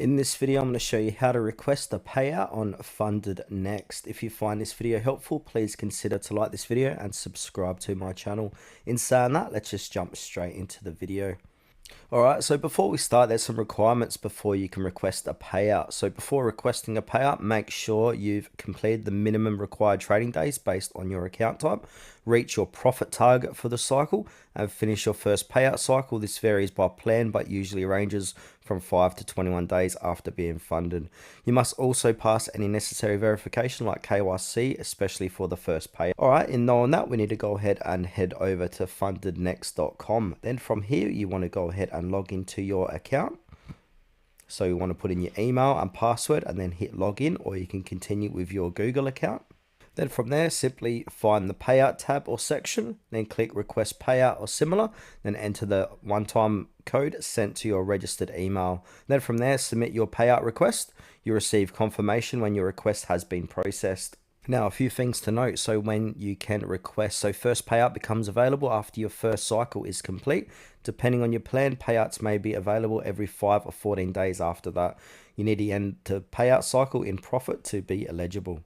In this video, I'm going to show you how to request a payout on FundedNext. If you find this video helpful, please consider to like this video and subscribe to my channel. In saying that, let's just jump straight into the video. Alright, so before we start, there's some requirements before you can request a payout. So before requesting a payout, make sure you've completed the minimum required trading days based on your account type, reach your profit target for the cycle, and finish your first payout cycle. This varies by plan, but usually ranges from 5 to 21 days after being funded. You must also pass any necessary verification like KYC, especially for the first payout. Alright, in knowing that, we need to go ahead and head over to FundedNext.com. Then from here, you want to go ahead and log into your account. So you want to put in your email and password and then hit login, or you can continue with your Google account. Then from there, simply find the payout tab or section, then click request payout or similar, then enter the one-time code sent to your registered email. Then from there, submit your payout request. You receive confirmation when your request has been processed. Now, a few things to note. So when you can request, so first payout becomes available after your first cycle is complete. Depending on your plan, payouts may be available every 5 or 14 days after that. You need to end the payout cycle in profit to be eligible.